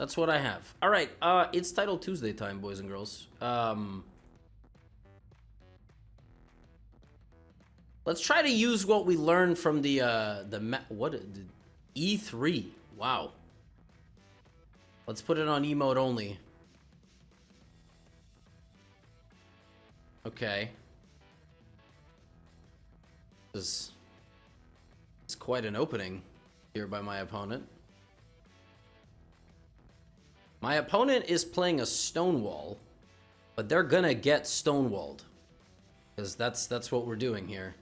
That's what I have. All right, it's Title Tuesday time, boys and girls. Let's try to use what we learned from the E3. Wow. Let's put it on emote only. Okay. This is quite an opening here by my opponent. My opponent is playing a Stonewall, but they're gonna get Stonewalled. Because that's what we're doing here.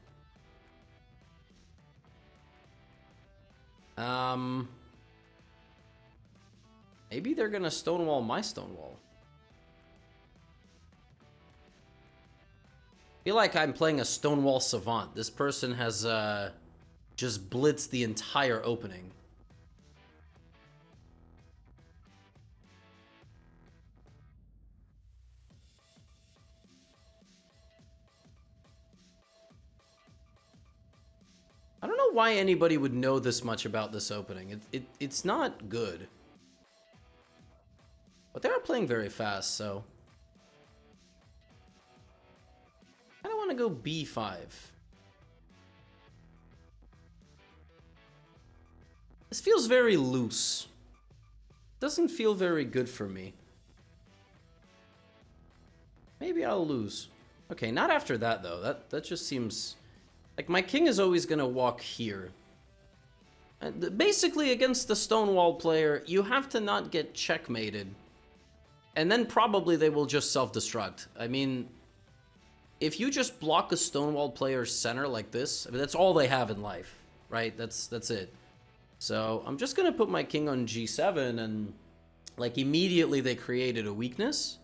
Maybe they're gonna Stonewall my Stonewall. I feel like I'm playing a Stonewall Savant. This person has just blitzed the entire opening. I don't know why anybody would know this much about this opening. It's not good. But they are playing very fast, so... I don't want to go B5. This feels very loose. Doesn't feel very good for me. Maybe I'll lose. Okay, not after that, though. That just seems... Like, my king is always going to walk here. Basically, against the Stonewall player, you have to not get checkmated. And then probably they will just self-destruct. I mean, if you just block a Stonewall player's center like this, I mean, that's all they have in life, right? That's it. So I'm just going to put my king on G7, and, like, immediately they created a weakness.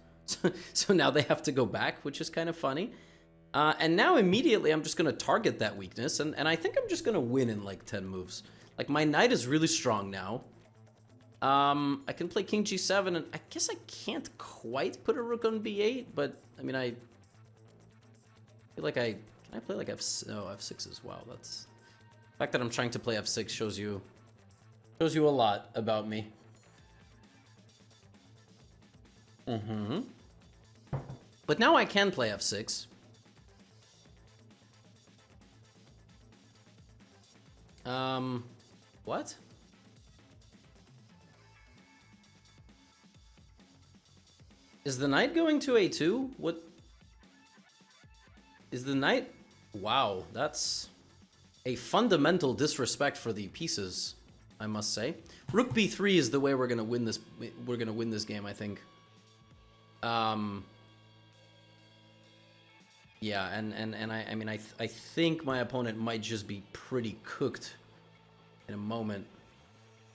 So now they have to go back, which is kind of funny. And now immediately I'm just going to target that weakness, and I think I'm just going to win in like 10 moves. Like, my knight is really strong now. I can play king g7, and I guess I can't quite put a rook on b8, but I mean, I feel like can I play like f6 as well? That's the fact that I'm trying to play f6 shows you a lot about me. But now I can play f6. What? Is the knight going to a2? What? Is the knight? Wow, that's a fundamental disrespect for the pieces, I must say. Rook b3 is the way we're gonna win this. We're gonna win this game, I think. Yeah, and I mean, I think my opponent might just be pretty cooked in a moment,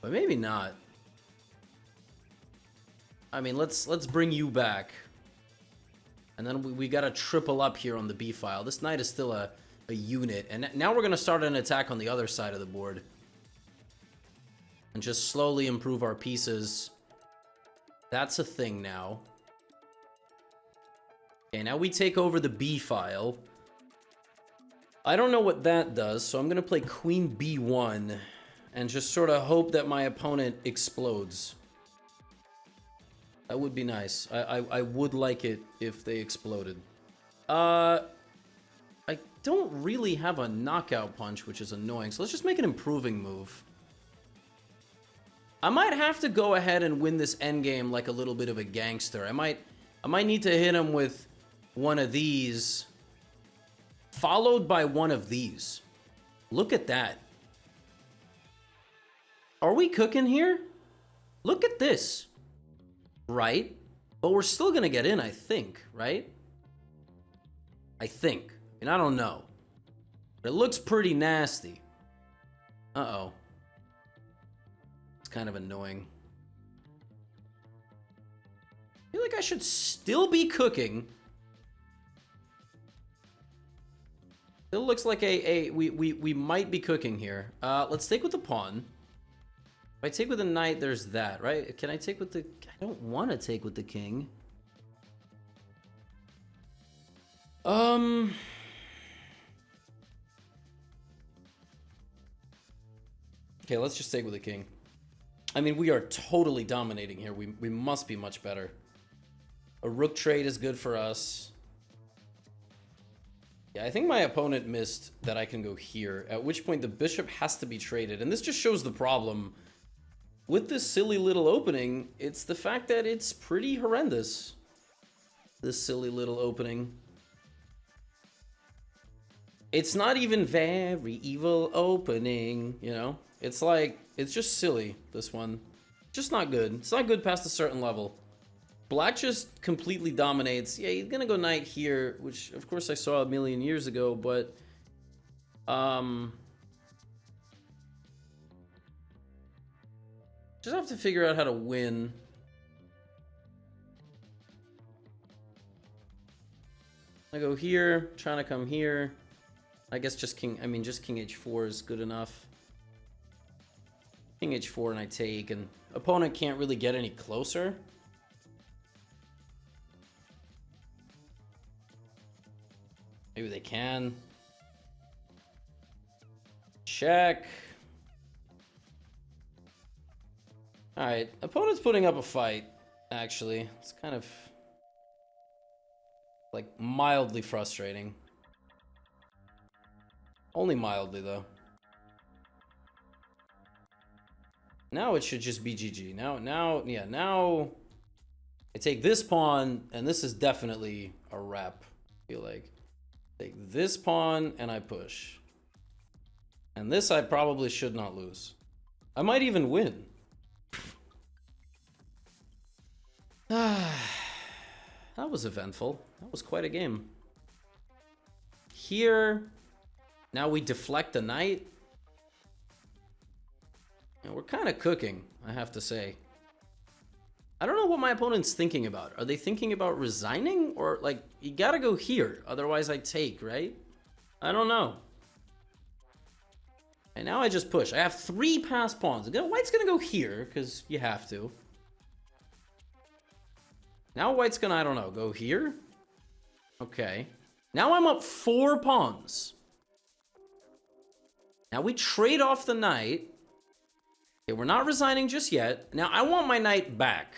but maybe not. I mean, let's bring you back, and then we got to triple up here on the b file. This knight is still a unit, and now we're gonna start an attack on the other side of the board, and just slowly improve our pieces. That's a thing now. Okay, now we take over the b file. I don't know what that does, so I'm gonna play queen b1 and just sort of hope that my opponent explodes. That would be nice. I would like it if they exploded. I don't really have a knockout punch, which is annoying, so let's just make an improving move. I might have to go ahead and win this endgame like a little bit of a gangster. I might need to hit him with one of these, followed by one of these. Look at that. Are we cooking here? Look at this. Right? But we're still gonna get in, I think, right? I think. And I don't know. But it looks pretty nasty. Uh-oh. It's kind of annoying. I feel like I should still be cooking. Still looks like we might be cooking here. Let's take with the pawn. If I take with the knight, there's that, right? Can I take with the... I don't want to take with the king. Okay, let's just take with the king. I mean, we are totally dominating here. We must be much better. A rook trade is good for us. Yeah, I think my opponent missed that I can go here, at which point the bishop has to be traded. And this just shows the problem. With this silly little opening, it's the fact that it's pretty horrendous. This silly little opening. It's not even very evil opening, you know? It's like, it's just silly, this one. Just not good. It's not good past a certain level. Black just completely dominates. Yeah, he's gonna go knight here, which of course I saw a million years ago, but just have to figure out how to win. I go here, trying to come here. I guess just king h4 is good enough. King h4 and I take, and opponent can't really get any closer. Maybe they can. Check. Alright, opponent's putting up a fight, actually. It's kind of like mildly frustrating. Only mildly, though. Now it should just be GG. Now I take this pawn, and this is definitely a wrap, I feel like. Take this pawn, and I push. And this I probably should not lose. I might even win. That was eventful. That was quite a game. Here, now we deflect the knight. And we're kind of cooking, I have to say. I don't know what my opponent's thinking about. Are they thinking about resigning? Or, like, you gotta go here. Otherwise, I take, right? I don't know. And now I just push. I have 3 passed pawns. White's gonna go here, because you have to. Now white's gonna, I don't know, go here? Okay. Now I'm up 4 pawns. Now we trade off the knight. Okay, we're not resigning just yet. Now I want my knight back.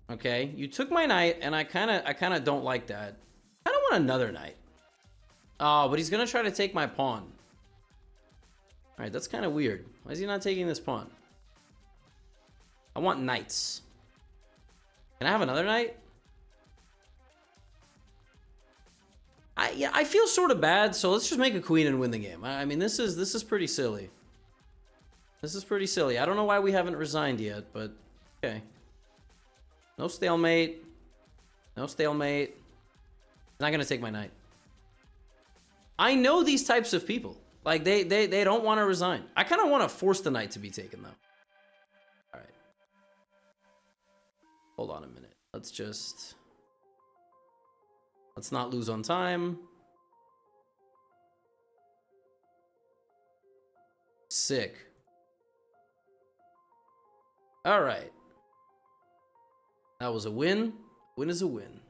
Okay, you took my knight, and I kind of don't like that. I don't want another knight. Oh, but he's gonna try to take my pawn. All right, that's kind of weird. Why is he not taking this pawn? I want knights. Can I have another knight? Yeah, I feel sort of bad, so let's just make a queen and win the game. I mean, this is pretty silly. This is pretty silly. I don't know why we haven't resigned yet, but okay. No stalemate. No stalemate. Not gonna take my knight. I know these types of people. Like, they don't want to resign. I kind of want to force the knight to be taken, though. All right. Hold on a minute. Let's not lose on time. Sick. All right. That was a win. Win is a win.